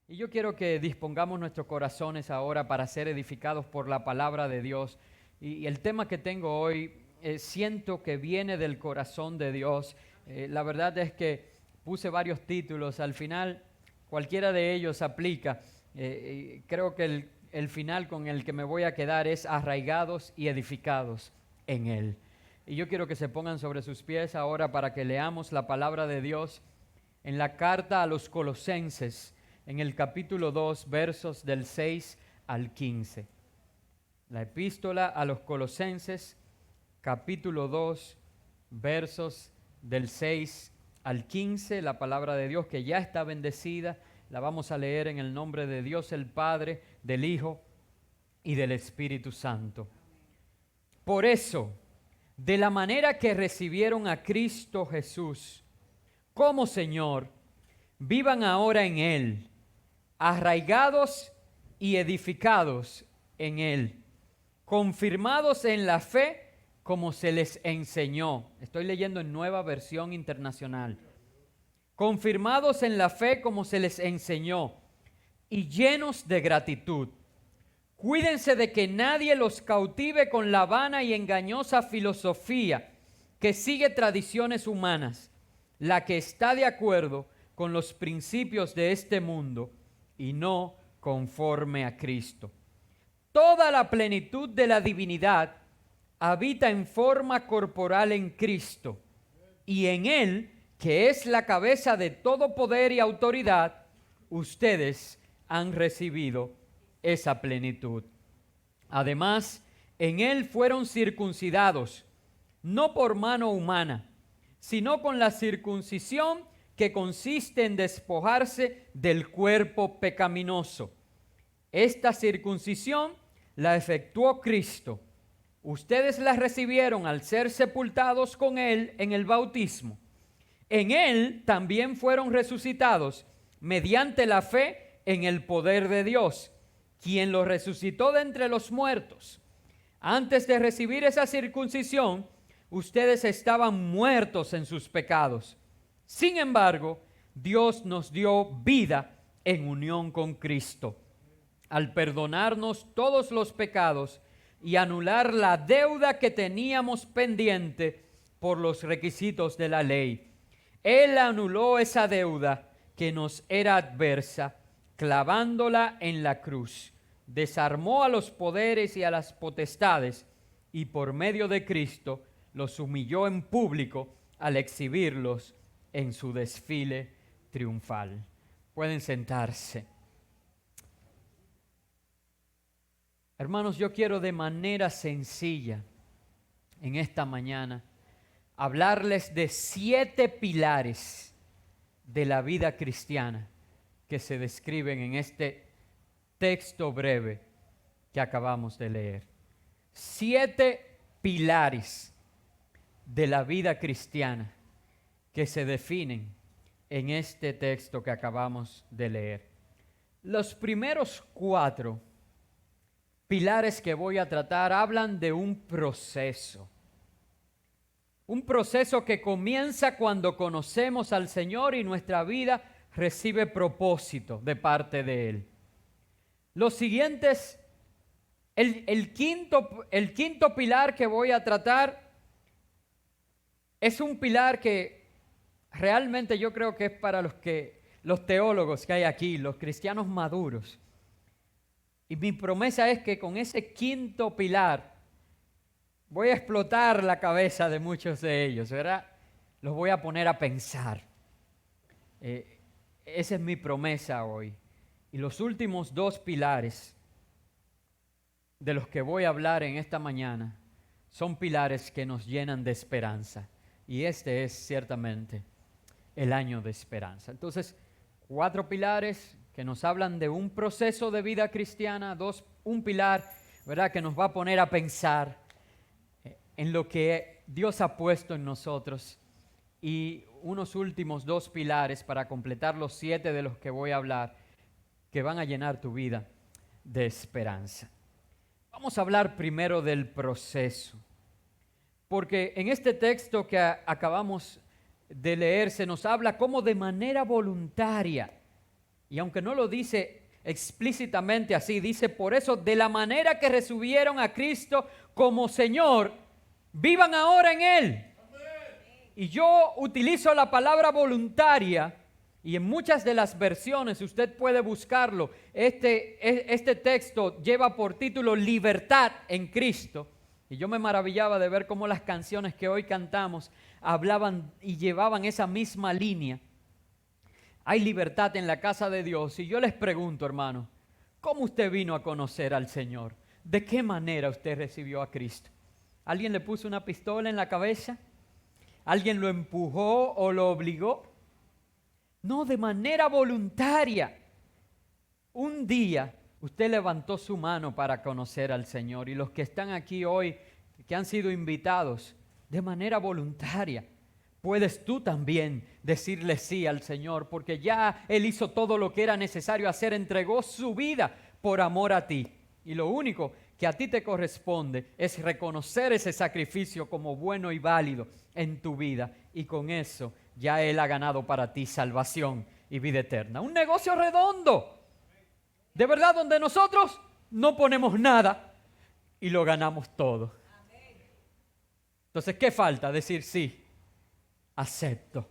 Y yo quiero que dispongamos nuestros corazones ahora para ser edificados por la palabra de Dios. Y el tema que tengo hoy, siento que viene del corazón de Dios. La verdad es que puse varios títulos, al final cualquiera de ellos aplica. Creo que el final con el que me voy a quedar es arraigados y edificados en Él. Y yo quiero que se pongan sobre sus pies ahora para que leamos la palabra de Dios en la carta a los Colosenses, en el capítulo 2, versos del 6 al 15. La epístola a los Colosenses, capítulo 2, versos del 6 al 15, la palabra de Dios que ya está bendecida, la vamos a leer en el nombre de Dios el Padre, del Hijo y del Espíritu Santo. Por eso, de la manera que recibieron a Cristo Jesús como Señor, vivan ahora en Él, arraigados y edificados en Él, confirmados en la fe como se les enseñó. Estoy leyendo en Nueva Versión Internacional. Confirmados en la fe como se les enseñó y llenos de gratitud. Cuídense de que nadie los cautive con la vana y engañosa filosofía que sigue tradiciones humanas, la que está de acuerdo con los principios de este mundo y no conforme a Cristo. Toda la plenitud de la divinidad habita en forma corporal en Cristo, y en Él, que es la cabeza de todo poder y autoridad, ustedes han recibido esa plenitud. Además, en Él fueron circuncidados, no por mano humana, sino con la circuncisión que consiste en despojarse del cuerpo pecaminoso. Esta circuncisión la efectuó Cristo. Ustedes la recibieron al ser sepultados con Él en el bautismo. En Él también fueron resucitados mediante la fe en el poder de Dios, quien los resucitó de entre los muertos. Antes de recibir esa circuncisión, ustedes estaban muertos en sus pecados. Sin embargo, Dios nos dio vida en unión con Cristo, al perdonarnos todos los pecados y anular la deuda que teníamos pendiente por los requisitos de la ley. Él anuló esa deuda que nos era adversa, clavándola en la cruz. Desarmó a los poderes y a las potestades y por medio de Cristo los humilló en público al exhibirlos en su desfile triunfal. Pueden sentarse. Hermanos, yo quiero de manera sencilla en esta mañana hablarles de 7 pilares de la vida cristiana que se describen en este texto breve que acabamos de leer. 7 pilares de la vida cristiana que se definen en este texto que acabamos de leer. Los primeros 4 pilares que voy a tratar hablan de un proceso que comienza cuando conocemos al Señor y nuestra vida recibe propósito de parte de Él. Los siguientes, el quinto pilar que voy a tratar es un pilar que realmente yo creo que es para los teólogos que hay aquí, los cristianos maduros. Y mi promesa es que con ese quinto pilar voy a explotar la cabeza de muchos de ellos, ¿verdad? Los voy a poner a pensar. Esa es mi promesa hoy. Y los últimos 2 pilares de los que voy a hablar en esta mañana son pilares que nos llenan de esperanza. Y este es ciertamente el año de esperanza. Entonces, 4 pilares que nos hablan de un proceso de vida cristiana, un pilar, ¿verdad?, que nos va a poner a pensar en lo que Dios ha puesto en nosotros, y unos últimos 2 pilares para completar los 7 de los que voy a hablar, que van a llenar tu vida de esperanza. Vamos a hablar primero del proceso, porque en este texto que acabamos de leer se nos habla cómo de manera voluntaria Y aunque no lo dice explícitamente así, dice, por eso, de la manera que recibieron a Cristo como Señor, vivan ahora en Él. Y yo utilizo la palabra voluntaria, y en muchas de las versiones, usted puede buscarlo, este texto lleva por título Libertad en Cristo. Y yo me maravillaba de ver cómo las canciones que hoy cantamos hablaban y llevaban esa misma línea. Hay libertad en la casa de Dios. Y yo les pregunto, hermano, ¿cómo usted vino a conocer al Señor? ¿De qué manera usted recibió a Cristo? ¿Alguien le puso una pistola en la cabeza? ¿Alguien lo empujó o lo obligó? No, de manera voluntaria. Un día usted levantó su mano para conocer al Señor. Y los que están aquí hoy, que han sido invitados, de manera voluntaria, puedes tú también decirle sí al Señor, porque ya Él hizo todo lo que era necesario hacer, entregó su vida por amor a ti. Y lo único que a ti te corresponde es reconocer ese sacrificio como bueno y válido en tu vida. Y con eso ya Él ha ganado para ti salvación y vida eterna. Un negocio redondo, de verdad, donde nosotros no ponemos nada y lo ganamos todo. Entonces, ¿qué falta? Decir sí. Acepto.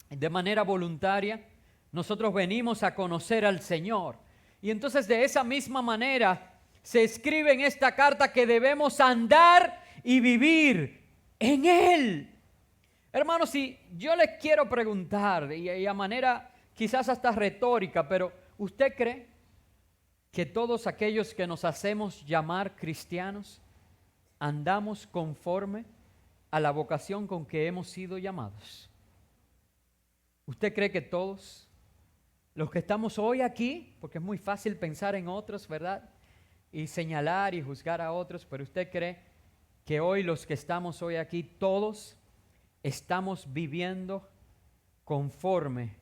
De manera voluntaria, nosotros venimos a conocer al Señor. Y entonces de esa misma manera se escribe en esta carta que debemos andar y vivir en Él. Hermanos, si yo les quiero preguntar, y a manera quizás hasta retórica, pero ¿usted cree que todos aquellos que nos hacemos llamar cristianos andamos conforme a la vocación con que hemos sido llamados? ¿Usted cree que todos los que estamos hoy aquí, porque es muy fácil pensar en otros, ¿verdad? Y señalar y juzgar a otros, pero usted cree que hoy los que estamos hoy aquí, todos estamos viviendo conforme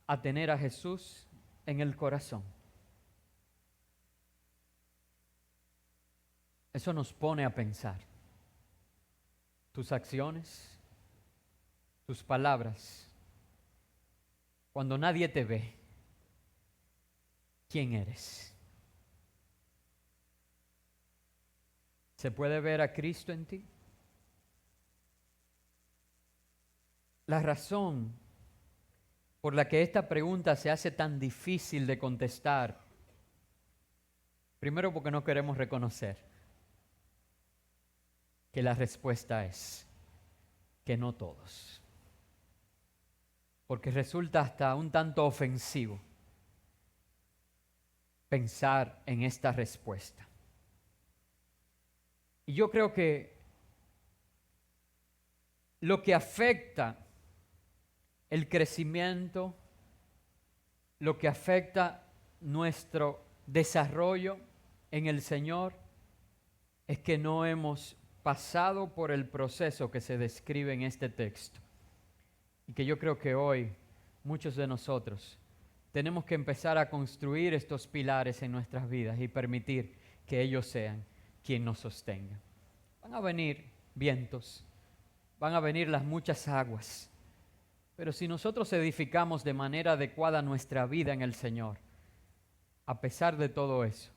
a tener a Jesús en el corazón? Eso nos pone a pensar. Tus acciones, tus palabras, cuando nadie te ve, ¿quién eres? ¿Se puede ver a Cristo en ti? La razón por la que esta pregunta se hace tan difícil de contestar, primero porque no queremos reconocer que la respuesta es que no todos. Porque resulta hasta un tanto ofensivo pensar en esta respuesta. Y yo creo que lo que afecta el crecimiento, lo que afecta nuestro desarrollo en el Señor, es que no hemos pasado por el proceso que se describe en este texto. Y que yo creo que hoy muchos de nosotros tenemos que empezar a construir estos pilares en nuestras vidas y permitir que ellos sean quien nos sostenga. Van a venir vientos, van a venir las muchas aguas, pero si nosotros edificamos de manera adecuada nuestra vida en el Señor, a pesar de todo eso,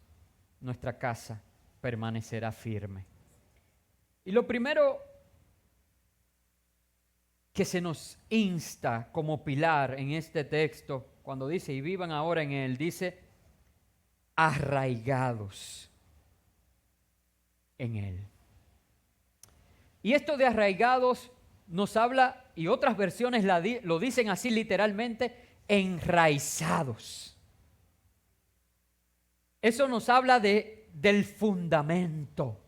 nuestra casa permanecerá firme. Y lo primero que se nos insta como pilar en este texto, cuando dice, y vivan ahora en Él, dice, arraigados en Él. Y esto de arraigados nos habla, y otras versiones lo dicen así literalmente, enraizados. Eso nos habla del fundamento.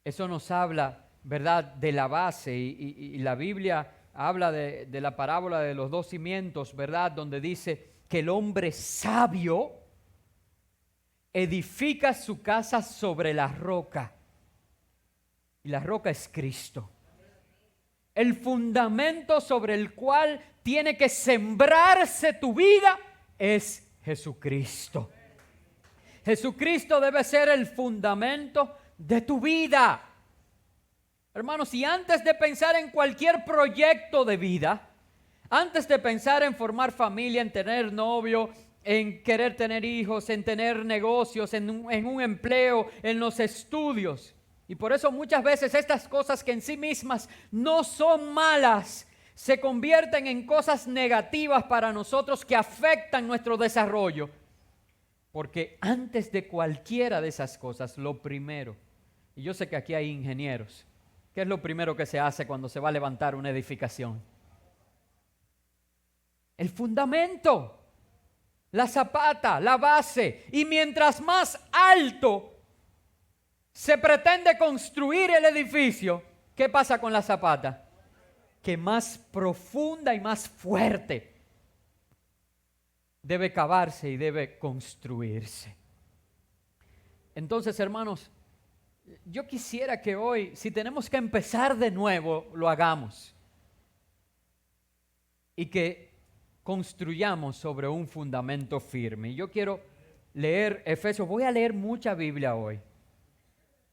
Eso nos habla, ¿verdad?, de la base. Y la Biblia habla de la parábola de los dos cimientos, ¿verdad?, donde dice que el hombre sabio edifica su casa sobre la roca. Y la roca es Cristo. El fundamento sobre el cual tiene que sembrarse tu vida es Jesucristo. Jesucristo debe ser el fundamento de tu vida. Hermanos, y antes de pensar en cualquier proyecto de vida, Antes de pensar en formar familia, en tener novio, en querer tener hijos, en tener negocios, en un empleo, en los estudios. Y por eso muchas veces estas cosas que en sí mismas no son malas, se convierten en cosas negativas para nosotros que afectan nuestro desarrollo. Porque antes de cualquiera de esas cosas, lo primero, y yo sé que aquí hay ingenieros, ¿qué es lo primero que se hace cuando se va a levantar una edificación? El fundamento, la zapata, la base. Y mientras más alto se pretende construir el edificio, ¿qué pasa con la zapata? Que más profunda y más fuerte debe cavarse y debe construirse. Entonces, hermanos, yo quisiera que hoy, si tenemos que empezar de nuevo, lo hagamos. Y que construyamos sobre un fundamento firme. Y yo quiero leer Efesios. Voy a leer mucha Biblia hoy.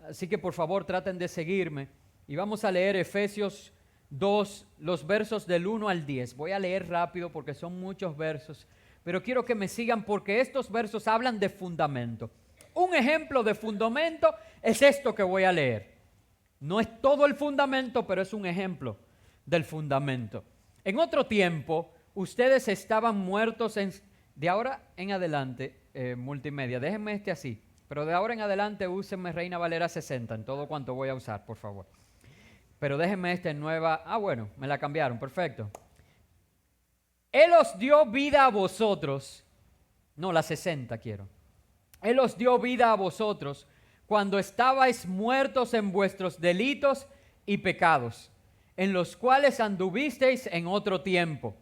Así que por favor traten de seguirme. Y vamos a leer Efesios 2, los versos del 1 al 10. Voy a leer rápido porque son muchos versos. Pero quiero que me sigan porque estos versos hablan de fundamento. Un ejemplo de fundamento es esto que voy a leer. No es todo el fundamento, pero es un ejemplo del fundamento. En otro tiempo, ustedes estaban muertos de ahora en adelante, multimedia, déjenme así, pero de ahora en adelante úsenme Reina Valera 60 en todo cuanto voy a usar, por favor. Pero déjenme en nueva, bueno, me la cambiaron, perfecto. Él os dio vida a vosotros, no, la 60 quiero. Él os dio vida a vosotros cuando estabais muertos en vuestros delitos y pecados, en los cuales anduvisteis en otro tiempo,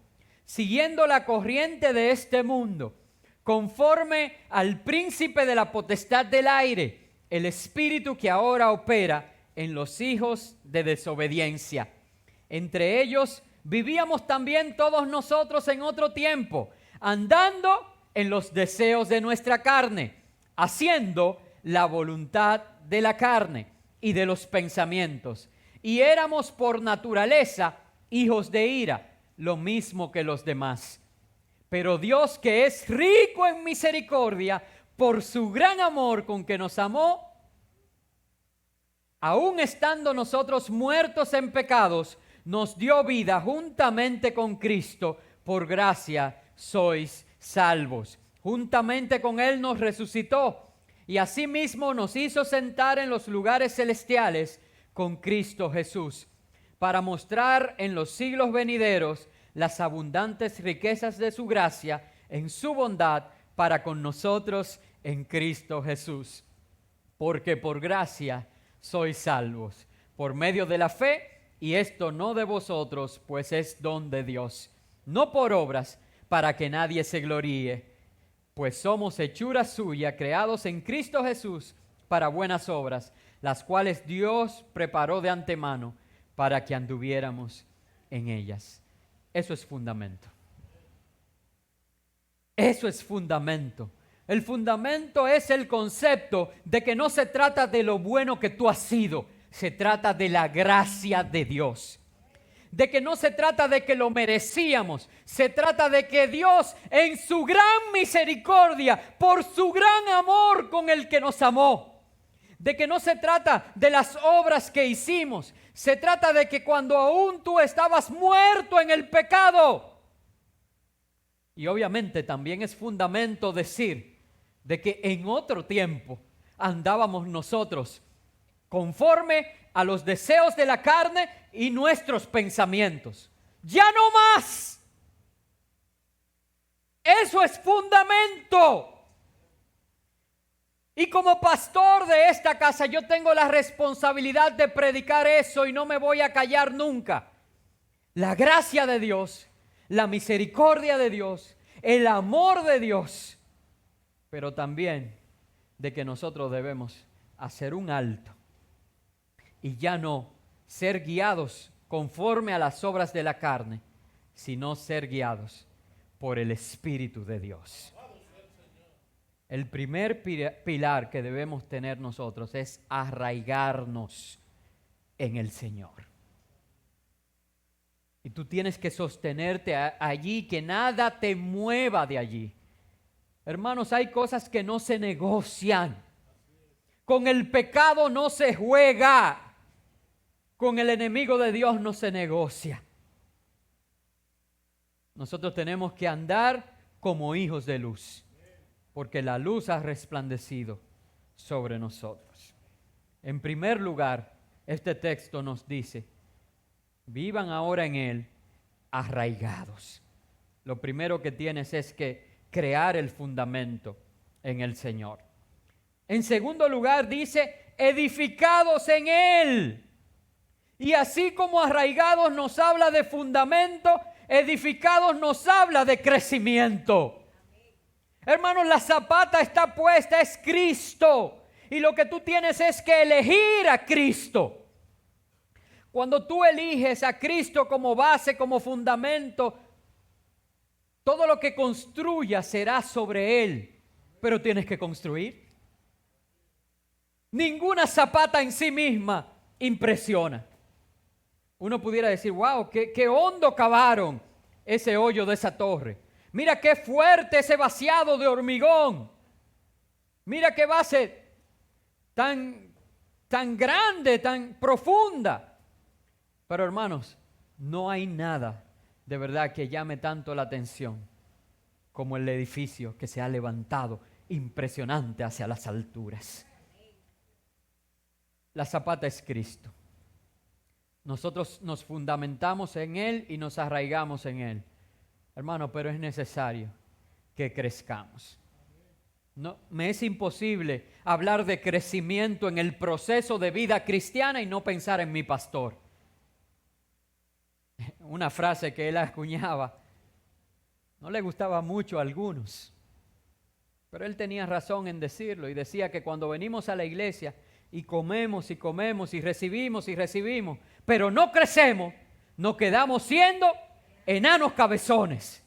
siguiendo la corriente de este mundo, conforme al príncipe de la potestad del aire, el espíritu que ahora opera en los hijos de desobediencia. Entre ellos vivíamos también todos nosotros en otro tiempo, andando en los deseos de nuestra carne, haciendo la voluntad de la carne y de los pensamientos. Y éramos por naturaleza hijos de ira, lo mismo que los demás. Pero Dios, que es rico en misericordia, por su gran amor con que nos amó, aun estando nosotros muertos en pecados, nos dio vida juntamente con Cristo. Por gracia sois salvos. Juntamente con Él nos resucitó y asimismo nos hizo sentar en los lugares celestiales con Cristo Jesús, para mostrar en los siglos venideros las abundantes riquezas de su gracia en su bondad para con nosotros en Cristo Jesús. Porque por gracia sois salvos, por medio de la fe, y esto no de vosotros, pues es don de Dios, no por obras, para que nadie se gloríe, pues somos hechura suya, creados en Cristo Jesús para buenas obras, las cuales Dios preparó de antemano para que anduviéramos en ellas. Eso es fundamento. Eso es fundamento. El fundamento es el concepto de que no se trata de lo bueno que tú has sido, se trata de la gracia de Dios. De que no se trata de que lo merecíamos, se trata de que Dios en su gran misericordia, por su gran amor con el que nos amó, de que no se trata de las obras que hicimos, se trata de que cuando aún tú estabas muerto en el pecado, y obviamente también es fundamento decir de que en otro tiempo andábamos nosotros conforme a los deseos de la carne y nuestros pensamientos. ¡Ya no más! Eso es fundamento. Y como pastor de esta casa, yo tengo la responsabilidad de predicar eso y no me voy a callar nunca. La gracia de Dios, la misericordia de Dios, el amor de Dios, pero también de que nosotros debemos hacer un alto y ya no ser guiados conforme a las obras de la carne, sino ser guiados por el Espíritu de Dios. El primer pilar que debemos tener nosotros es arraigarnos en el Señor. Y tú tienes que sostenerte allí, que nada te mueva de allí. Hermanos, hay cosas que no se negocian. Con el pecado no se juega. Con el enemigo de Dios no se negocia. Nosotros tenemos que andar como hijos de luz, porque la luz ha resplandecido sobre nosotros. En primer lugar, este texto nos dice, vivan ahora en Él arraigados. Lo primero que tienes es que crear el fundamento en el Señor. En segundo lugar dice, edificados en Él. Y así como arraigados nos habla de fundamento, edificados nos habla de crecimiento. Hermanos, la zapata está puesta, es Cristo. Y lo que tú tienes es que elegir a Cristo. Cuando tú eliges a Cristo como base, como fundamento, todo lo que construyas será sobre Él. Pero tienes que construir. Ninguna zapata en sí misma impresiona. Uno pudiera decir, wow, qué hondo cavaron ese hoyo de esa torre. Mira qué fuerte ese vaciado de hormigón. Mira qué base tan grande, tan profunda. Pero hermanos, no hay nada de verdad que llame tanto la atención como el edificio que se ha levantado impresionante hacia las alturas. La zapata es Cristo. Nosotros nos fundamentamos en Él y nos arraigamos en Él. Hermano, pero es necesario que crezcamos. No, me es imposible hablar de crecimiento en el proceso de vida cristiana y no pensar en mi pastor. Una frase que él acuñaba, no le gustaba mucho a algunos, pero él tenía razón en decirlo y decía que cuando venimos a la iglesia y comemos y comemos y recibimos, pero no crecemos, nos quedamos siendo enanos cabezones.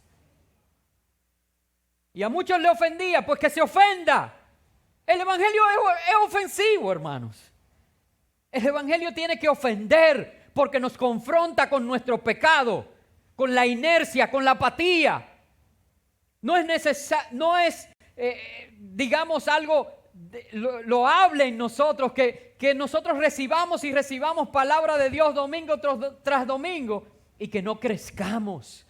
Y a muchos le ofendía, pues que se ofenda. El evangelio es ofensivo, hermanos. El evangelio tiene que ofender porque nos confronta con nuestro pecado, con la inercia, con la apatía. No es digamos algo loable en nosotros que nosotros recibamos palabra de Dios domingo tras domingo y que no crezcamos.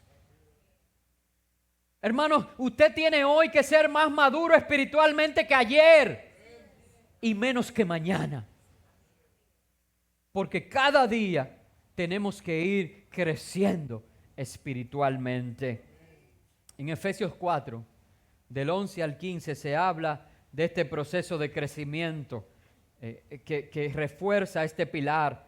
Hermanos, usted tiene hoy que ser más maduro espiritualmente que ayer y menos que mañana. Porque cada día tenemos que ir creciendo espiritualmente. En Efesios 4, del 11 al 15, se habla de este proceso de crecimiento que refuerza este pilar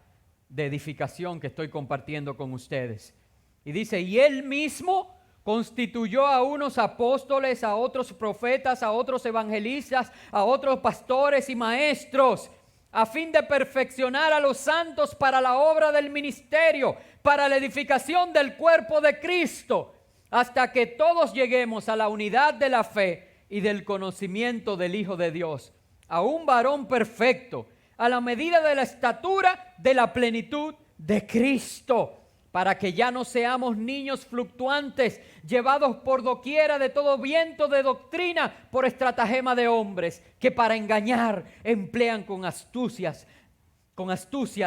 de edificación que estoy compartiendo con ustedes. Y dice, y Él mismo constituyó a unos apóstoles, a otros profetas, a otros evangelistas, a otros pastores y maestros, a fin de perfeccionar a los santos para la obra del ministerio, para la edificación del cuerpo de Cristo, hasta que todos lleguemos a la unidad de la fe y del conocimiento del Hijo de Dios, a un varón perfecto, a la medida de la estatura de la plenitud de Cristo, para que ya no seamos niños fluctuantes, llevados por doquiera de todo viento de doctrina, por estratagema de hombres, que para engañar emplean con astucia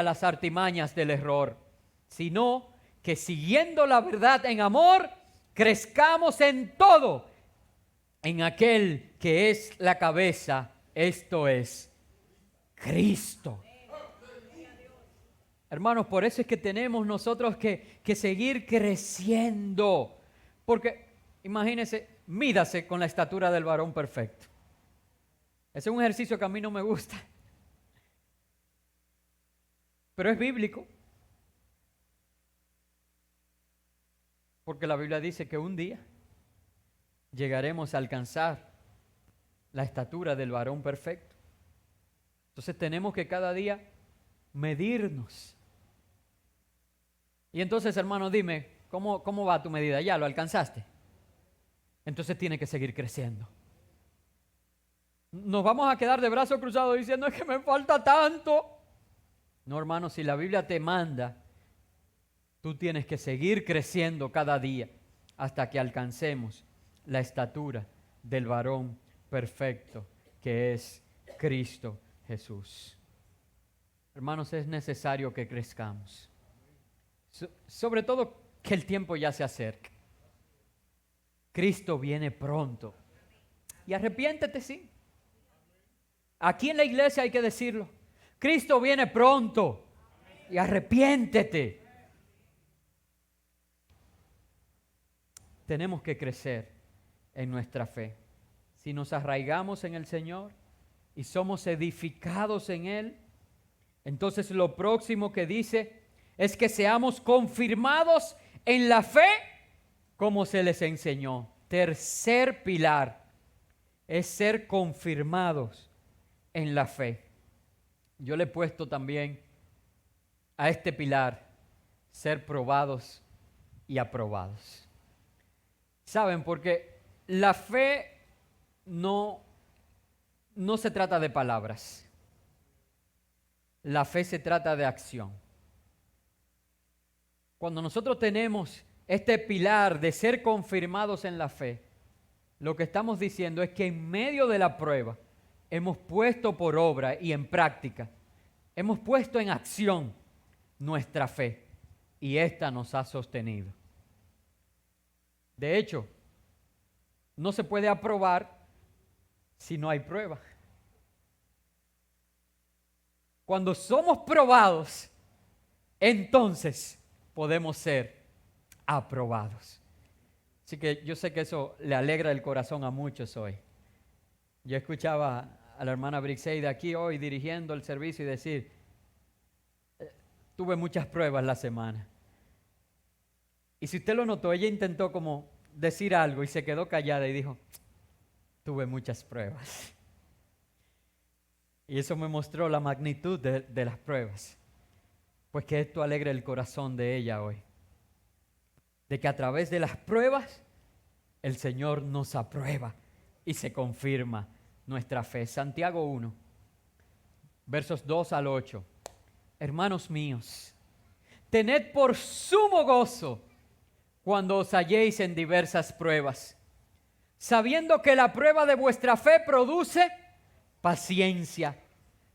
las artimañas del error, sino que siguiendo la verdad en amor, crezcamos en todo, en aquel que es la cabeza, esto es Cristo. Hermanos, por eso es que tenemos nosotros que seguir creciendo. Porque, imagínense, mídase con la estatura del varón perfecto. Ese es un ejercicio que a mí no me gusta. Pero es bíblico. Porque la Biblia dice que un día llegaremos a alcanzar la estatura del varón perfecto. Entonces tenemos que cada día medirnos. Y entonces, hermano, dime, ¿cómo va tu medida? ¿Ya lo alcanzaste? Entonces tiene que seguir creciendo. Nos vamos a quedar de brazos cruzados diciendo, es que me falta tanto. No, hermano, si la Biblia te manda Tú tienes que seguir creciendo cada día hasta que alcancemos la estatura del varón perfecto que es Cristo Jesús. Hermanos, es necesario que crezcamos. Sobre todo que el tiempo ya se acerca. Cristo viene pronto. Y arrepiéntete, sí. Aquí en la iglesia hay que decirlo. Cristo viene pronto. Y arrepiéntete. Tenemos que crecer en nuestra fe. Si nos arraigamos en el Señor y somos edificados en Él, entonces lo próximo que dice es que seamos confirmados en la fe como se les enseñó. Tercer pilar es ser confirmados en la fe. Yo le he puesto también a este pilar ser probados y aprobados. ¿Saben? Porque la fe no se trata de palabras. La fe se trata de acción. Cuando nosotros tenemos este pilar de ser confirmados en la fe, lo que estamos diciendo es que en medio de la prueba hemos puesto por obra y en práctica, hemos puesto en acción nuestra fe y esta nos ha sostenido. De hecho, no se puede aprobar si no hay prueba. Cuando somos probados, entonces podemos ser aprobados. Así que yo sé que eso le alegra el corazón a muchos hoy. Yo escuchaba a la hermana Brixeida aquí hoy dirigiendo el servicio y decir, tuve muchas pruebas la semana. Y si usted lo notó, ella intentó como decir algo y se quedó callada y dijo, tuve muchas pruebas. Y eso me mostró la magnitud de las pruebas. Pues que esto alegra el corazón de ella hoy. De que a través de las pruebas, el Señor nos aprueba y se confirma nuestra fe. Santiago 1, versos 2 al 8. Hermanos míos, tened por sumo gozo cuando os halléis en diversas pruebas, sabiendo que la prueba de vuestra fe produce paciencia.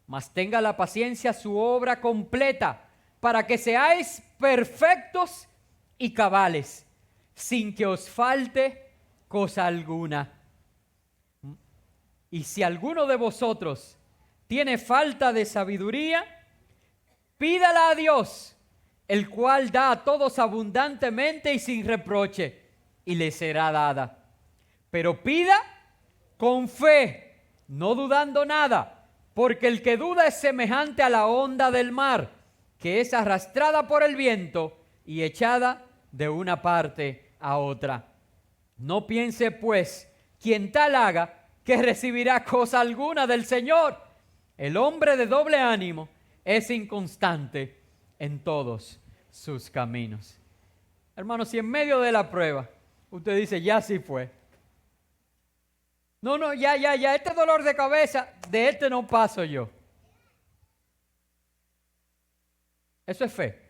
Mas tenga la paciencia su obra completa, para que seáis perfectos y cabales, sin que os falte cosa alguna. Y si alguno de vosotros tiene falta de sabiduría, pídala a Dios, el cual da a todos abundantemente y sin reproche, y le será dada. Pero pida con fe, no dudando nada, porque el que duda es semejante a la onda del mar, que es arrastrada por el viento y echada de una parte a otra. No piense pues quien tal haga que recibirá cosa alguna del Señor. El hombre de doble ánimo es inconstante en todos sus caminos. Hermanos, si en medio de la prueba usted dice, ya sí fue. No, ya, este dolor de cabeza, de este no paso yo. Eso es fe.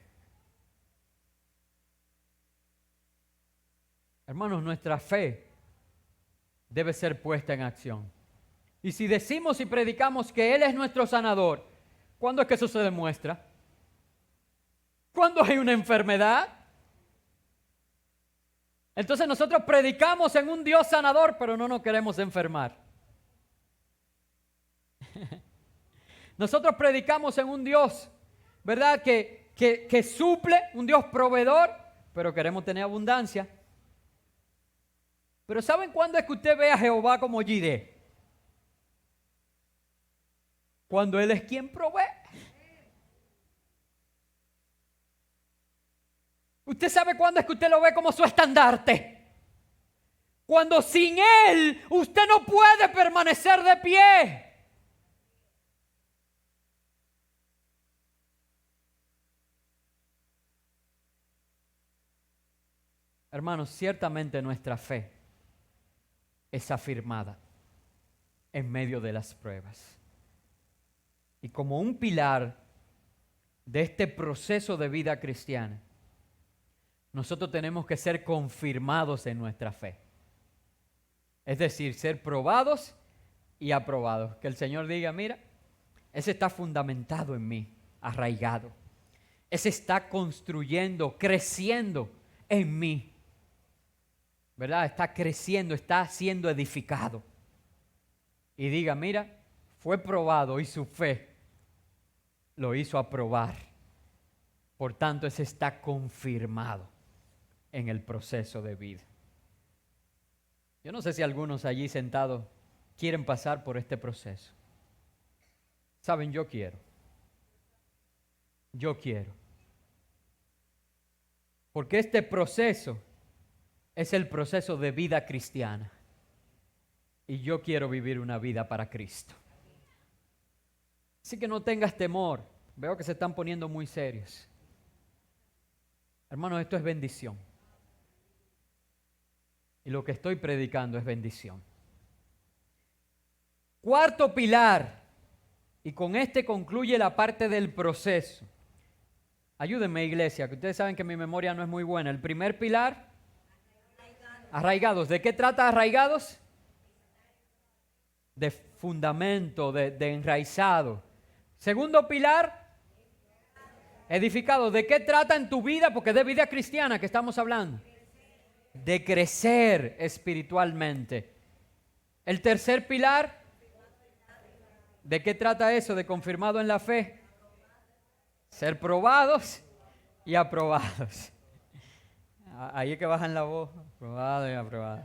Hermanos, nuestra fe debe ser puesta en acción. Y si decimos y predicamos que Él es nuestro sanador, ¿cuándo es que eso se demuestra? ¿Cuándo hay una enfermedad? Entonces nosotros predicamos en un Dios sanador, pero no nos queremos enfermar. Nosotros predicamos en un Dios, ¿verdad? Que suple, un Dios proveedor, pero queremos tener abundancia. Pero ¿saben cuándo es que usted ve a Jehová como Jireh? Cuando Él es quien provee. ¿Usted sabe cuándo es que usted lo ve como su estandarte? Cuando sin Él usted no puede permanecer de pie. Hermanos, ciertamente nuestra fe es afirmada en medio de las pruebas. Y como un pilar de este proceso de vida cristiana, nosotros tenemos que ser confirmados en nuestra fe. Es decir, ser probados y aprobados. Que el Señor diga, mira, ese está fundamentado en mí, arraigado. Ese está construyendo, creciendo en mí. ¿Verdad? Está creciendo, está siendo edificado. Y diga, mira, fue probado y su fe lo hizo aprobar. Por tanto, ese está confirmado en el proceso de vida. Yo no sé si algunos allí sentados quieren pasar por este proceso. Saben, yo quiero. Yo quiero. Porque este proceso es el proceso de vida cristiana. Y yo quiero vivir una vida para Cristo. Así que no tengas temor. Veo que se están poniendo muy serios. Hermanos, esto es bendición. Y lo que estoy predicando es bendición. Cuarto pilar, y con este concluye la parte del proceso. Ayúdenme, iglesia, que ustedes saben que mi memoria no es muy buena. El primer pilar, arraigados. ¿De qué trata arraigados? De fundamento, de enraizado. Segundo pilar, edificado. ¿De qué trata en tu vida? Porque es de vida cristiana que estamos hablando. De crecer espiritualmente. El tercer pilar, ¿de qué trata eso? De confirmado en la fe. Ser probados y aprobados. Ahí es que bajan la voz. Aprobado y aprobado.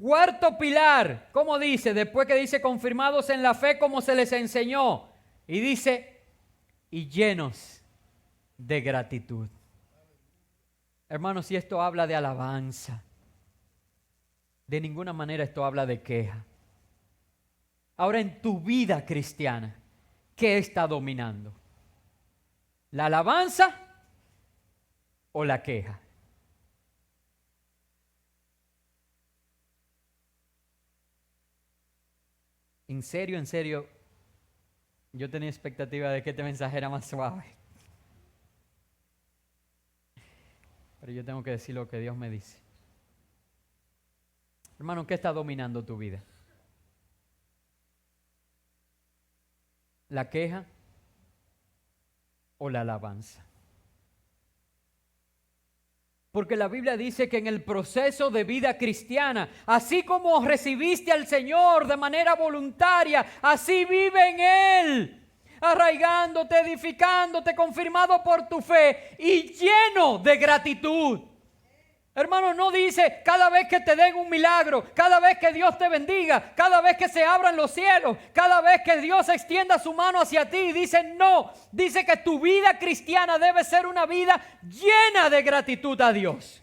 Cuarto pilar, ¿cómo dice? Después que dice confirmados en la fe como se les enseñó. Y dice, y llenos de gratitud. Hermanos, si esto habla de alabanza, de ninguna manera esto habla de queja. Ahora en tu vida cristiana, ¿qué está dominando? ¿La alabanza o la queja? En serio, yo tenía expectativa de que este mensaje era más suave. Pero yo tengo que decir lo que Dios me dice. Hermano, ¿qué está dominando tu vida? ¿La queja o la alabanza? Porque la Biblia dice que en el proceso de vida cristiana, así como recibiste al Señor de manera voluntaria, así vive en Él, arraigándote, edificándote, confirmado por tu fe y lleno de gratitud. Hermano, no dice cada vez que te den un milagro, cada vez que Dios te bendiga, cada vez que se abran los cielos, cada vez que Dios extienda su mano hacia ti. Dice no, dice que tu vida cristiana debe ser una vida llena de gratitud a Dios.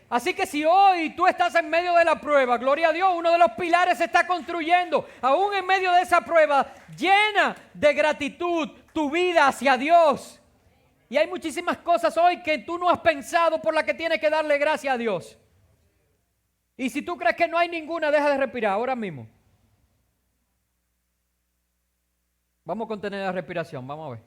Así que si hoy tú estás en medio de la prueba, gloria a Dios, uno de los pilares se está construyendo. Aún en medio de esa prueba, llena de gratitud tu vida hacia Dios. Y hay muchísimas cosas hoy que tú no has pensado por las que tienes que darle gracias a Dios. Y si tú crees que no hay ninguna, deja de respirar ahora mismo. Vamos a contener la respiración, vamos a ver.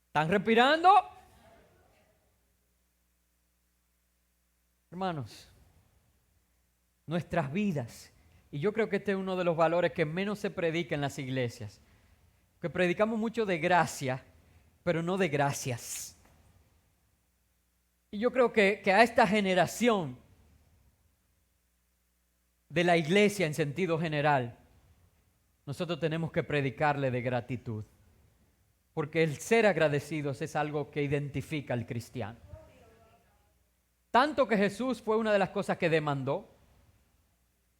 ¿Están respirando? Hermanos, nuestras vidas. Y yo creo que este es uno de los valores que menos se predica en las iglesias. Que predicamos mucho de gracia, pero no de gracias. Y yo creo que a esta generación de la iglesia en sentido general, nosotros tenemos que predicarle de gratitud. Porque el ser agradecidos es algo que identifica al cristiano. Tanto que Jesús fue una de las cosas que demandó.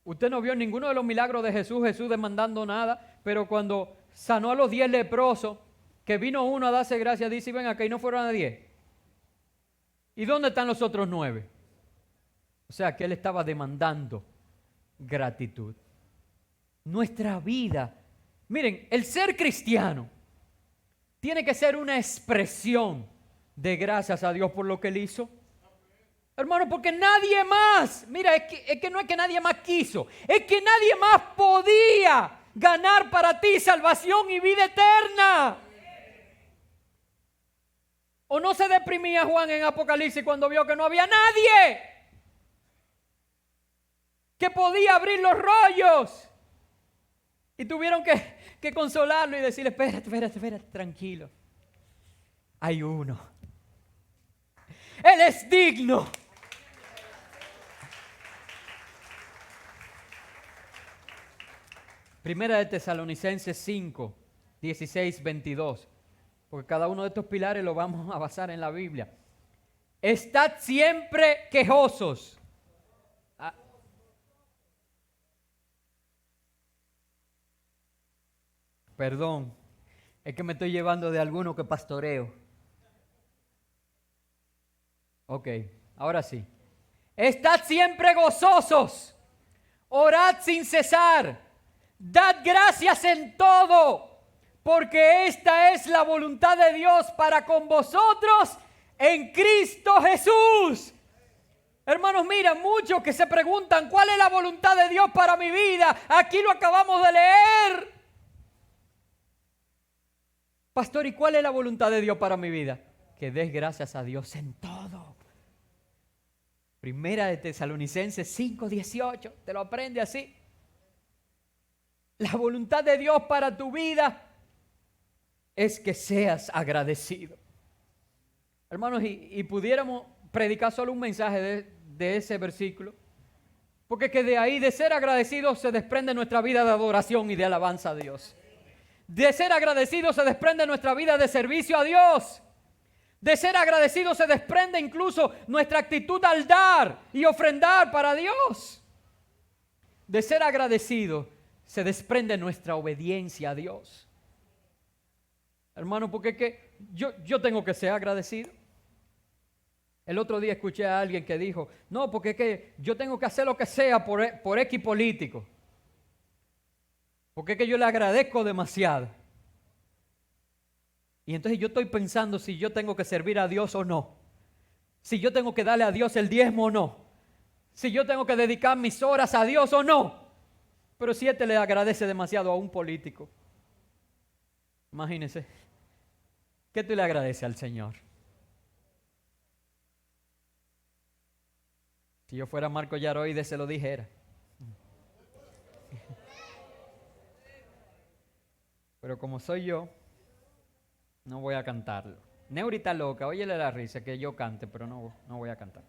Usted no vio ninguno de los milagros de Jesús demandando nada, pero cuando sanó a los 10 leprosos, que vino uno a darse gracias, dice, ven acá, y no fueron a 10. ¿Y dónde están los otros 9? O sea, que él estaba demandando gratitud. Nuestra vida, miren, el ser cristiano tiene que ser una expresión de gracias a Dios por lo que él hizo. Hermano, porque nadie más, mira, es que no es que nadie más quiso, es que nadie más podía ganar para ti salvación y vida eterna. ¿O no se deprimía Juan en Apocalipsis cuando vio que no había nadie que podía abrir los rollos? Y tuvieron que consolarlo y decirle, espérate, tranquilo. Hay uno. Él es digno. Primera de Tesalonicenses 5, 16, 22. Porque cada uno de estos pilares lo vamos a basar en la Biblia. Estad siempre quejosos. Perdón, es que me estoy llevando de alguno que pastoreo. Ok, ahora sí. Estad siempre gozosos. Orad sin cesar. Dad gracias en todo, porque esta es la voluntad de Dios para con vosotros en Cristo Jesús. Hermanos, mira, muchos que se preguntan, ¿cuál es la voluntad de Dios para mi vida? Aquí lo acabamos de leer. Pastor, ¿y cuál es la voluntad de Dios para mi vida? Que des gracias a Dios en todo. Primera de Tesalonicenses 5:18, te lo aprende así. La voluntad de Dios para tu vida es que seas agradecido. Hermanos, y pudiéramos predicar solo un mensaje de ese versículo, porque que de ahí, de ser agradecidos, se desprende nuestra vida de adoración y de alabanza a Dios. De ser agradecidos se desprende nuestra vida de servicio a Dios. De ser agradecidos se desprende incluso nuestra actitud al dar y ofrendar para Dios. De ser agradecido se desprende nuestra obediencia a Dios. Hermano, porque es que yo tengo que ser agradecido. El otro día escuché a alguien que dijo, no, porque es que yo tengo que hacer lo que sea por X político. Porque es que yo le agradezco demasiado. Y entonces yo estoy pensando si yo tengo que servir a Dios o no. Si yo tengo que darle a Dios el diezmo o no. Si yo tengo que dedicar mis horas a Dios o no. Pero si le agradece demasiado a un político. Imagínese. ¿Qué tú le agradeces al Señor? Si yo fuera Marco Yaroide se lo dijera. Pero como soy yo, no voy a cantarlo. Neurita loca, óyele la risa que yo cante, pero no voy a cantar.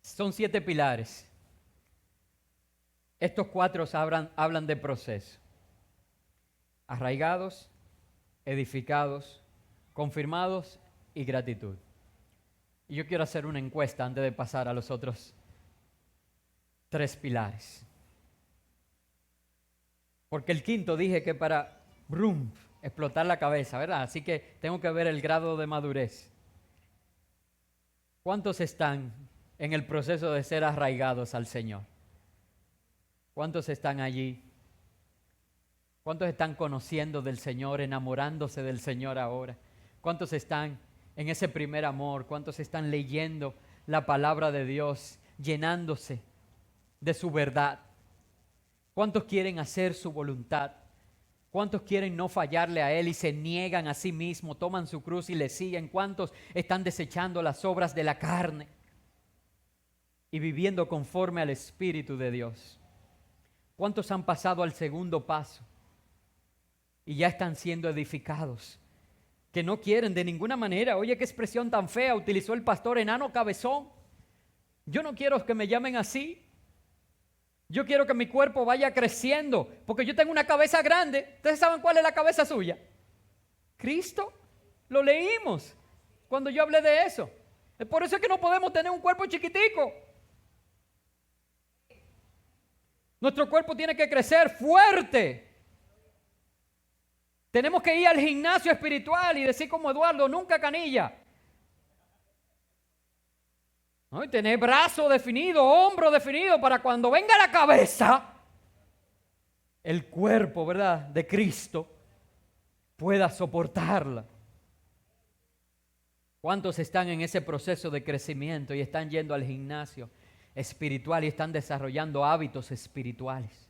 Son 7 pilares. Estos 4 hablan de proceso. Arraigados, edificados, confirmados y gratitud. Y yo quiero hacer una encuesta antes de pasar a los otros 3 pilares. Porque el quinto dije que para explotar la cabeza, ¿verdad? Así que tengo que ver el grado de madurez. ¿Cuántos están en el proceso de ser arraigados al Señor? ¿Cuántos están allí? ¿Cuántos están conociendo del Señor, enamorándose del Señor ahora? ¿Cuántos están en ese primer amor? ¿Cuántos están leyendo la palabra de Dios, llenándose de su verdad? ¿Cuántos quieren hacer su voluntad? ¿Cuántos quieren no fallarle a Él y se niegan a sí mismos, toman su cruz y le siguen? ¿Cuántos están desechando las obras de la carne y viviendo conforme al Espíritu de Dios? ¿Cuántos han pasado al segundo paso y ya están siendo edificados? Que no quieren de ninguna manera. Oye, qué expresión tan fea utilizó el pastor, enano cabezón. Yo no quiero que me llamen así. Yo quiero que mi cuerpo vaya creciendo, porque yo tengo una cabeza grande. ¿Ustedes saben cuál es la cabeza suya? Cristo. Lo leímos cuando yo hablé de eso. Es por eso que no podemos tener un cuerpo chiquitico. Nuestro cuerpo tiene que crecer fuerte. Tenemos que ir al gimnasio espiritual y decir como Eduardo, nunca canilla. ¿No? Y tener brazo definido, hombro definido, para cuando venga la cabeza, el cuerpo, ¿verdad?, de Cristo pueda soportarla. ¿Cuántos están en ese proceso de crecimiento y están yendo al gimnasio espiritual y están desarrollando hábitos espirituales?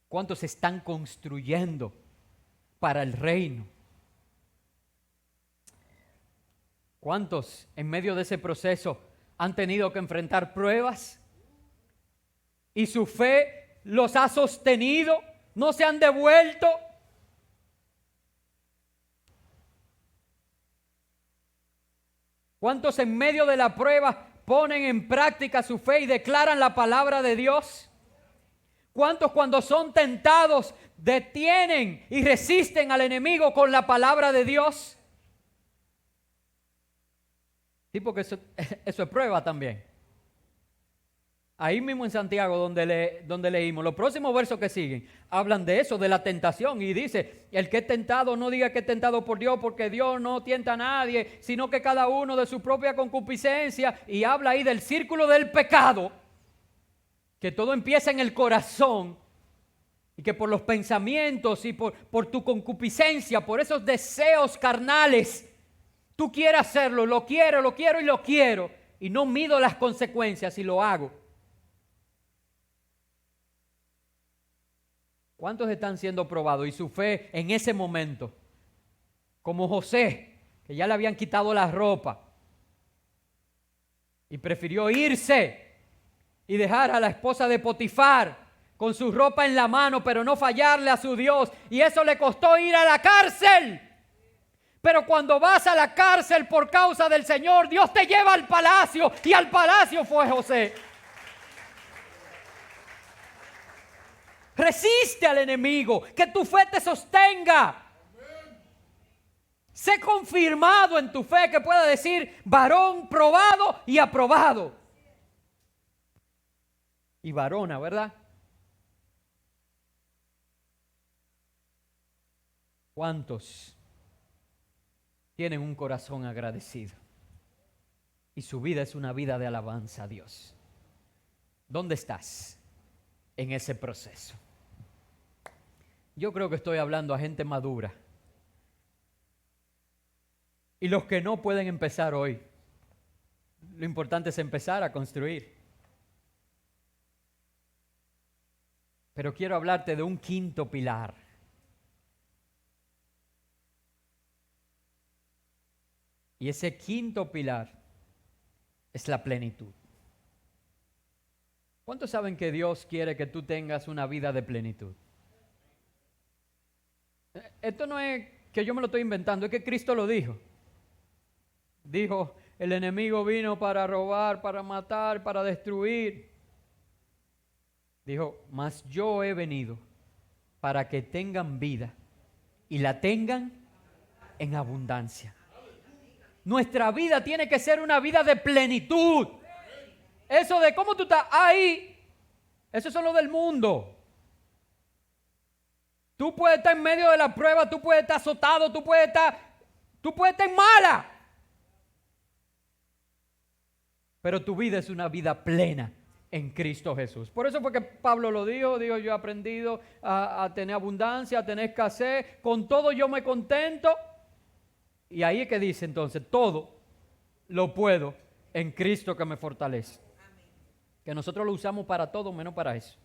¿Cuántos están construyendo para el reino? ¿Cuántos en medio de ese proceso han tenido que enfrentar pruebas y su fe los ha sostenido? ¿No se han devuelto? ¿Cuántos en medio de la prueba ponen en práctica su fe y declaran la palabra de Dios? ¿Cuántos cuando son tentados detienen y resisten al enemigo con la palabra de Dios? Sí, porque eso es prueba también. Ahí mismo en Santiago donde leímos, los próximos versos que siguen, hablan de eso, de la tentación. Y dice, el que es tentado no diga que es tentado por Dios, porque Dios no tienta a nadie, sino que cada uno de su propia concupiscencia. Y habla ahí del círculo del pecado, que todo empieza en el corazón. Y que por los pensamientos y por tu concupiscencia, por esos deseos carnales, tú quieres hacerlo, lo quiero. Y no mido las consecuencias y lo hago. ¿Cuántos están siendo probados? Y su fe en ese momento, como José, que ya le habían quitado la ropa y prefirió irse y dejar a la esposa de Potifar con su ropa en la mano, pero no fallarle a su Dios. Y eso le costó ir a la cárcel. Pero cuando vas a la cárcel por causa del Señor, Dios te lleva al palacio, y al palacio fue José. Resiste al enemigo, que tu fe te sostenga. Sé confirmado en tu fe, que pueda decir varón probado y aprobado. Y varona, ¿verdad? ¿Cuántos tienen un corazón agradecido? Y su vida es una vida de alabanza a Dios. ¿Dónde estás en ese proceso? Yo creo que estoy hablando a gente madura. Y los que no pueden empezar hoy, lo importante es empezar a construir. Pero quiero hablarte de un quinto pilar. Y ese quinto pilar es la plenitud. ¿Cuántos saben que Dios quiere que tú tengas una vida de plenitud? Esto no es que yo me lo estoy inventando, es que Cristo lo dijo. Dijo, el enemigo vino para robar, para matar, para destruir. Dijo, mas yo he venido para que tengan vida y la tengan en abundancia. Nuestra vida tiene que ser una vida de plenitud. Eso de cómo tú estás ahí, eso es lo del mundo. Tú puedes estar en medio de la prueba, tú puedes estar azotado, tú puedes estar en mala. Pero tu vida es una vida plena en Cristo Jesús. Por eso fue que Pablo lo dijo, yo he aprendido a tener abundancia, a tener escasez, con todo yo me contento. Y ahí es que dice entonces, todo lo puedo en Cristo que me fortalece. Que nosotros lo usamos para todo menos para eso.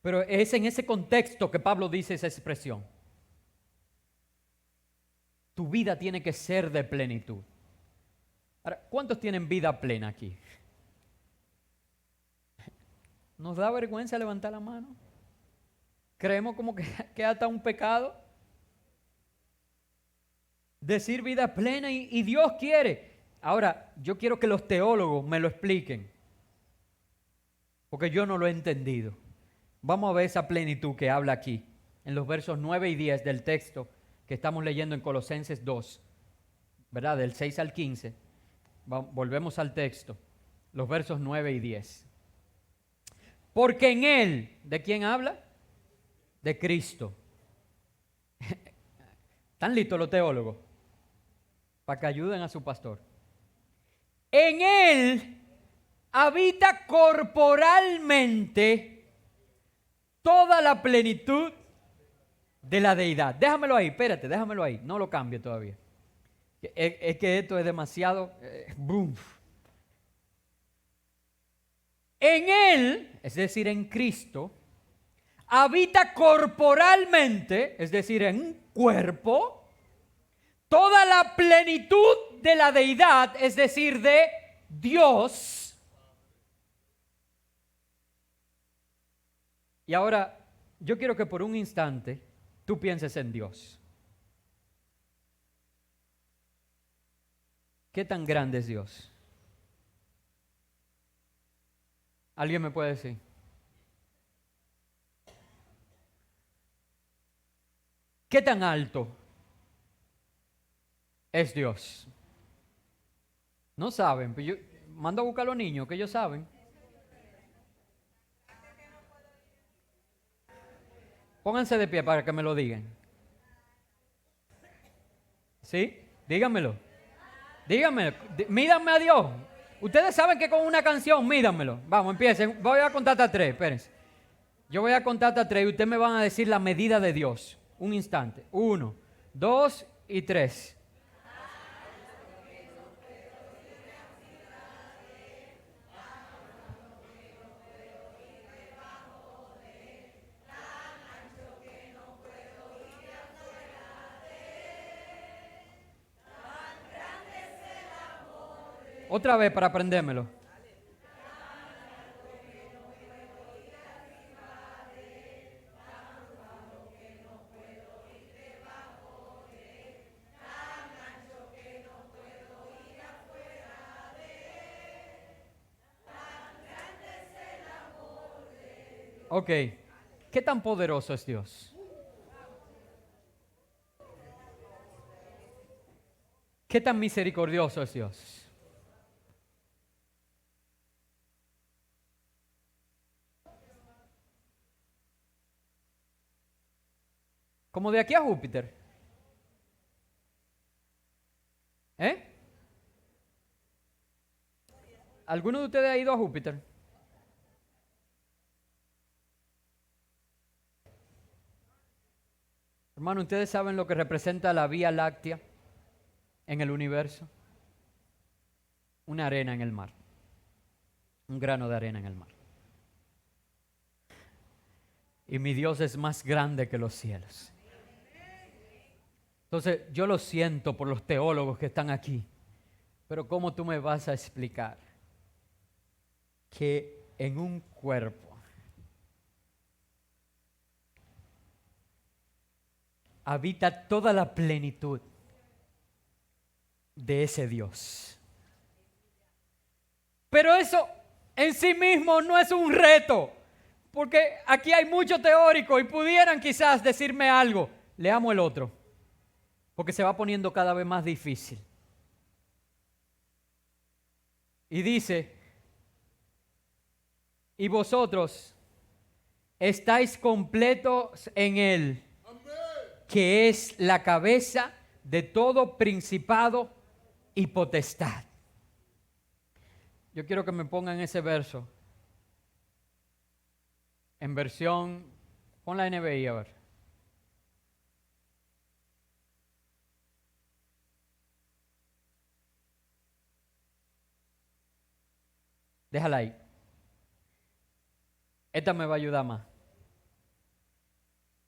Pero es en ese contexto que Pablo dice esa expresión. Tu vida tiene que ser de plenitud. Ahora, ¿cuántos tienen vida plena aquí? ¿Nos da vergüenza levantar la mano? ¿Creemos como que hasta un pecado? Decir vida plena y Dios quiere. Ahora, yo quiero que los teólogos me lo expliquen, porque yo no lo he entendido. Vamos a ver esa plenitud que habla aquí, en los versos 9 y 10 del texto que estamos leyendo en Colosenses 2, ¿verdad? Del 6 al 15. Volvemos al texto, los versos 9 y 10. Porque en Él, ¿de quién habla? De Cristo. ¿Están listos los teólogos? Para que ayuden a su pastor. En Él habita corporalmente toda la plenitud de la deidad. Déjamelo ahí, espérate, déjamelo ahí, no lo cambie todavía. Es que esto es demasiado... boom. En Él, es decir, en Cristo, habita corporalmente, es decir, en un cuerpo, toda la plenitud de la deidad, es decir, de Dios. Y ahora, yo quiero que por un instante tú pienses en Dios. ¿Qué tan grande es Dios? ¿Alguien me puede decir? ¿Qué tan alto es Dios? No saben, pero yo mando a buscar a los niños que ellos saben. Pónganse de pie para que me lo digan. ¿Sí? Díganmelo. Díganmelo. Mídanme a Dios. Ustedes saben que con una canción, mídanmelo. Vamos, empiecen. Voy a contar hasta 3, espérense. Yo voy a contar hasta 3 y ustedes me van a decir la medida de Dios. Un instante. 1, 2 y 3. Otra vez para aprendérmelo. Ok. ¿Qué tan poderoso es Dios? ¿Qué tan misericordioso es Dios? Como de aquí a Júpiter. ¿Eh? ¿Alguno de ustedes ha ido a Júpiter? Hermano, ¿ustedes saben lo que representa la Vía Láctea en el universo? Una arena en el mar. Un grano de arena en el mar. Y mi Dios es más grande que los cielos. Entonces, yo lo siento por los teólogos que están aquí, pero ¿cómo tú me vas a explicar que en un cuerpo habita toda la plenitud de ese Dios? Pero eso en sí mismo no es un reto, porque aquí hay muchos teóricos y pudieran quizás decirme algo. Leamos el otro, porque se va poniendo cada vez más difícil. Y dice, y vosotros estáis completos en Él, que es la cabeza de todo principado y potestad. Yo quiero que me pongan ese verso en versión, pon la NBI a ver. Déjala ahí. Esta me va a ayudar más.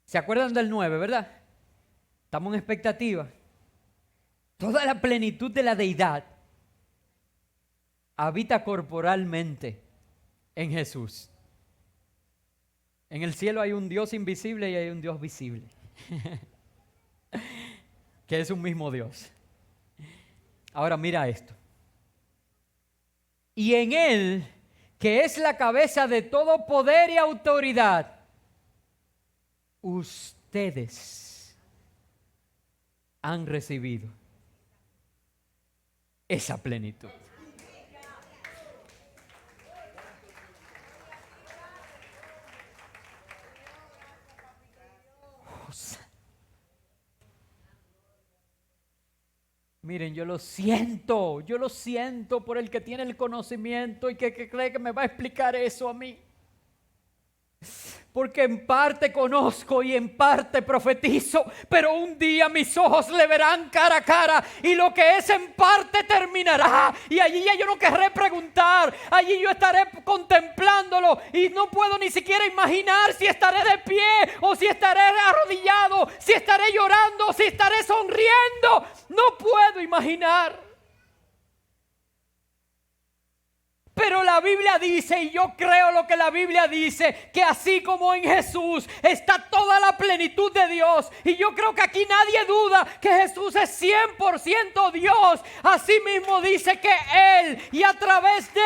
¿Se acuerdan del 9, verdad? Estamos en expectativa. Toda la plenitud de la deidad habita corporalmente en Jesús. En el cielo hay un Dios invisible y hay un Dios visible, que es un mismo Dios. Ahora mira esto. Y en Él, que es la cabeza de todo poder y autoridad, ustedes han recibido esa plenitud. Miren, yo lo siento por el que tiene el conocimiento y que cree que me va a explicar eso a mí. porque en parte conozco y en parte profetizo, pero un día mis ojos le verán cara a cara y lo que es en parte terminará. Y allí ya yo no querré preguntar, allí yo estaré contemplándolo y no puedo ni siquiera imaginar si estaré de pie o si estaré arrodillado, si estaré llorando, si estaré sonriendo. No puedo imaginar. Pero la Biblia dice, y yo creo lo que la Biblia dice, que así como en Jesús está toda la plenitud de Dios, y yo creo que aquí nadie duda que Jesús es 100% Dios. Así mismo dice que Él, y a través de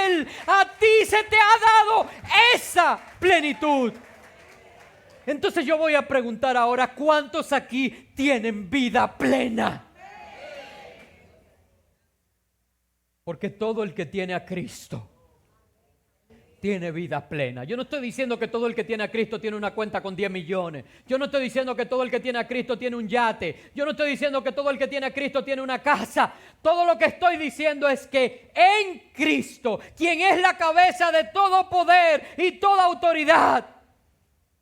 Él, a ti se te ha dado esa plenitud. Entonces yo voy a preguntar ahora, ¿cuántos aquí tienen vida plena? Porque todo el que tiene a Cristo tiene vida plena. Yo no estoy diciendo que todo el que tiene a Cristo tiene una cuenta con 10 millones. Yo no estoy diciendo que todo el que tiene a Cristo tiene un yate. Yo no estoy diciendo que todo el que tiene a Cristo tiene una casa. Todo lo que estoy diciendo es que en Cristo, quien es la cabeza de todo poder y toda autoridad,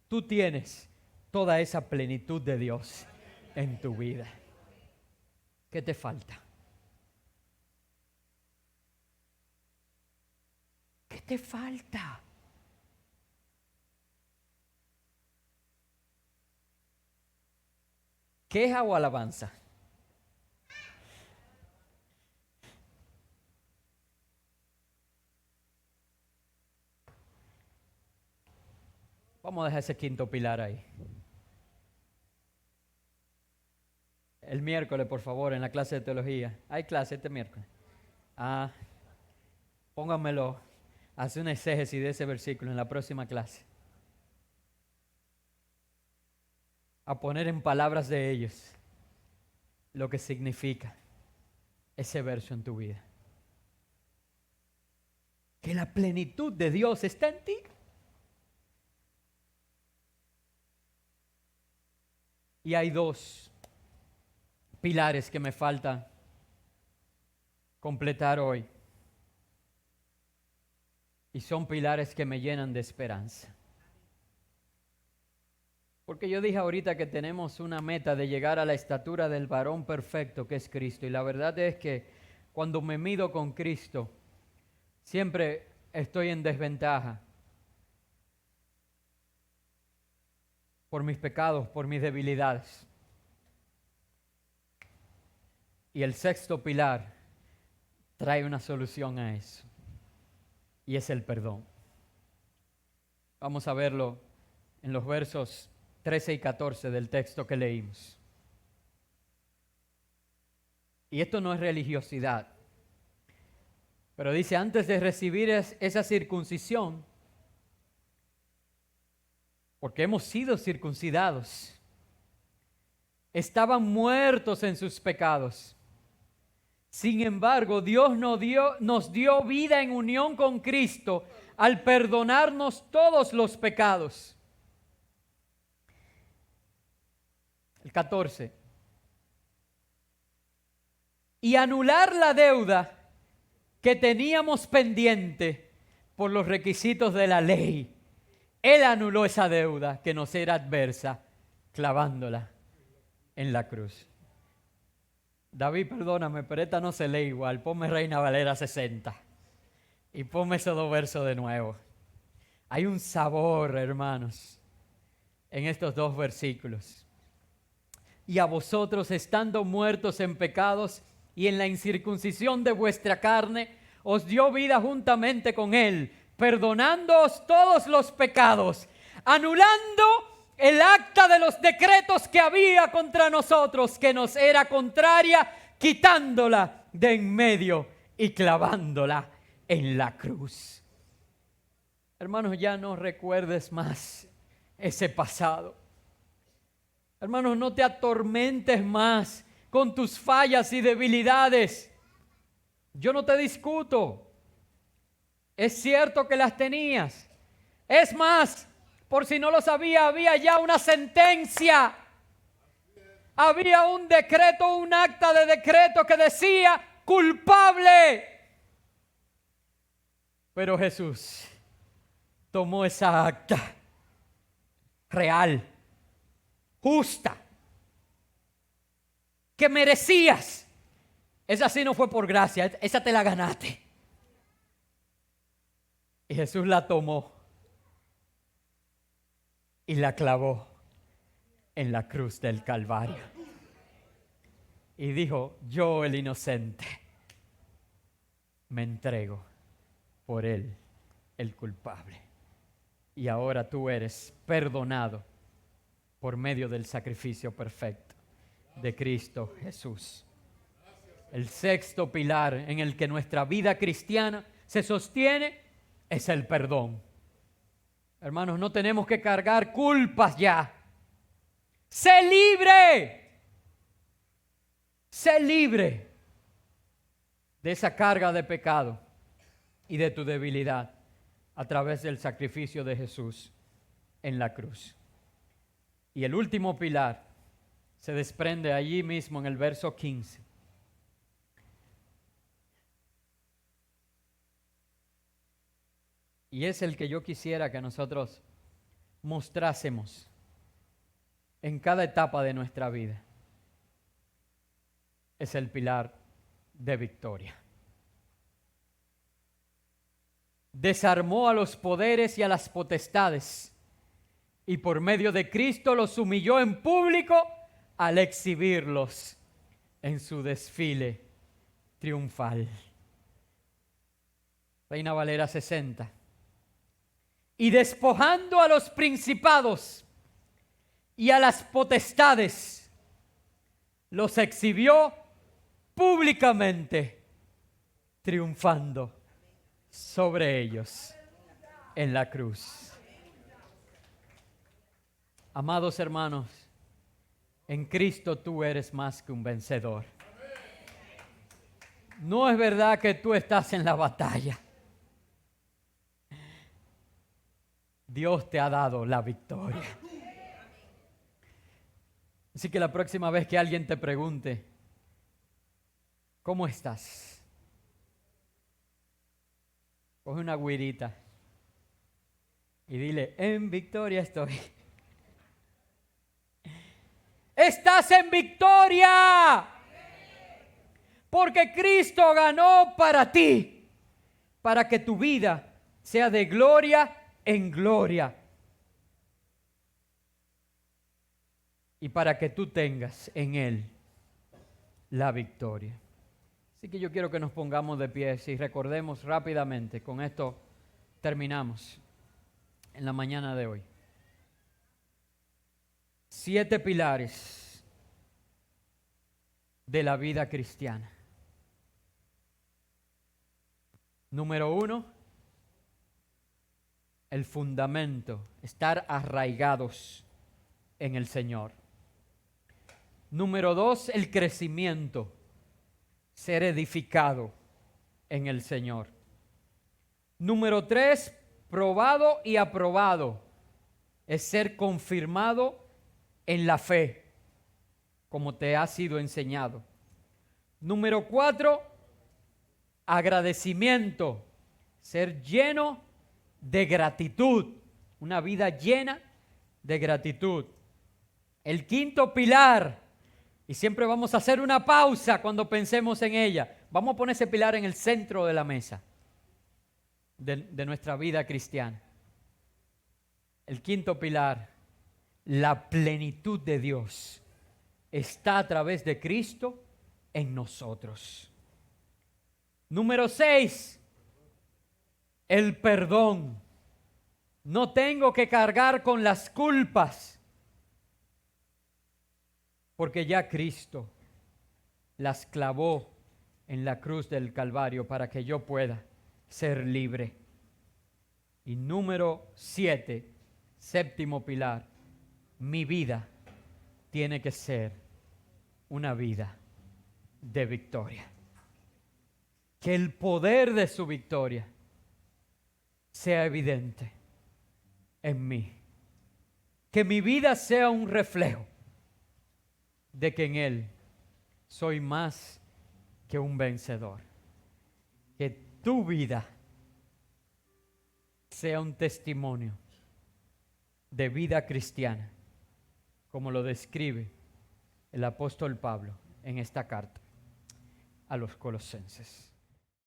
tú tienes toda esa plenitud de Dios en tu vida. ¿Qué te falta? ¿Qué te falta? ¿Queja o alabanza? Vamos a dejar ese quinto pilar ahí. El miércoles, por favor, en la clase de teología. ¿Hay clase este miércoles? Pónganmelo. Hace una exégesis de ese versículo en la próxima clase. A poner en palabras de ellos lo que significa ese verso en tu vida. Que la plenitud de Dios está en ti. Y hay dos pilares que me falta completar hoy. Y son pilares que me llenan de esperanza. Porque yo dije ahorita que tenemos una meta de llegar a la estatura del varón perfecto que es Cristo. Y la verdad es que cuando me mido con Cristo, siempre estoy en desventaja. Por mis pecados, por mis debilidades. Y el sexto pilar trae una solución a eso. Y es el perdón. Vamos a verlo en los versos 13 y 14 del texto que leímos. Y esto no es religiosidad. Pero dice, antes de recibir esa circuncisión, porque hemos sido circuncidados, estaban muertos en sus pecados. Sin embargo, Dios nos dio vida en unión con Cristo al perdonarnos todos los pecados. El 14. Y anular la deuda que teníamos pendiente por los requisitos de la ley. Él anuló esa deuda que nos era adversa, clavándola en la cruz. David, perdóname, pero esta no se lee igual. Ponme Reina Valera 60 y ponme esos dos versos de nuevo. Hay un sabor, hermanos, en estos dos versículos. Y a vosotros, estando muertos en pecados y en la incircuncisión de vuestra carne, os dio vida juntamente con Él, perdonándoos todos los pecados, anulando el acta de los decretos que había contra nosotros, que nos era contraria, quitándola de en medio y clavándola en la cruz. Hermanos, ya no recuerdes más ese pasado. Hermanos, no te atormentes más con tus fallas y debilidades. Yo no te discuto. Es cierto que las tenías. Es más, por si no lo sabía, había ya una sentencia. Había un decreto, un acta de decreto que decía culpable. Pero Jesús tomó esa acta real, justa, que merecías. Esa sí no fue por gracia, esa te la ganaste. Y Jesús la tomó y la clavó en la cruz del Calvario. Y dijo, yo el inocente, me entrego por él, el culpable. Y ahora tú eres perdonado por medio del sacrificio perfecto de Cristo Jesús. El sexto pilar en el que nuestra vida cristiana se sostiene es el perdón. Hermanos, no tenemos que cargar culpas ya. ¡Sé libre! ¡Sé libre de esa carga de pecado y de tu debilidad a través del sacrificio de Jesús en la cruz! Y el último pilar se desprende allí mismo en el verso 15. Y es el que yo quisiera que nosotros mostrásemos en cada etapa de nuestra vida. Es el pilar de victoria. Desarmó a los poderes y a las potestades, y por medio de Cristo los humilló en público al exhibirlos en su desfile triunfal. Reina Valera 60. Y despojando a los principados y a las potestades, los exhibió públicamente, triunfando sobre ellos en la cruz. Amados hermanos, en Cristo tú eres más que un vencedor. No es verdad que tú estás en la batalla. Dios te ha dado la victoria. Así que la próxima vez que alguien te pregunte, ¿cómo estás? Coge una güirita y dile, en victoria estoy. ¡Estás en victoria! Porque Cristo ganó para ti, para que tu vida sea de gloria en gloria. Y para que tú tengas en Él la victoria. Así que yo quiero que nos pongamos de pie y recordemos rápidamente, con esto terminamos en la mañana de hoy. 7 pilares de la vida cristiana. Número 1, el fundamento, estar arraigados en el Señor. Número 2, el crecimiento, ser edificado en el Señor. Número 3, probado y aprobado, es ser confirmado en la fe, como te ha sido enseñado. Número 4, agradecimiento, ser lleno de gratitud, una vida llena de gratitud. El quinto pilar, y siempre vamos a hacer una pausa cuando pensemos en ella, vamos a poner ese pilar en el centro de la mesa de nuestra vida cristiana. El quinto pilar, la plenitud de Dios está a través de Cristo en nosotros. Número 6, el perdón. No tengo que cargar con las culpas, porque ya Cristo las clavó en la cruz del Calvario para que yo pueda ser libre. Y número 7, séptimo pilar, mi vida tiene que ser una vida de victoria. Que el poder de su victoria sea evidente en mí. Que mi vida sea un reflejo de que en Él soy más que un vencedor. Que tu vida sea un testimonio de vida cristiana, como lo describe el apóstol Pablo en esta carta a los colosenses.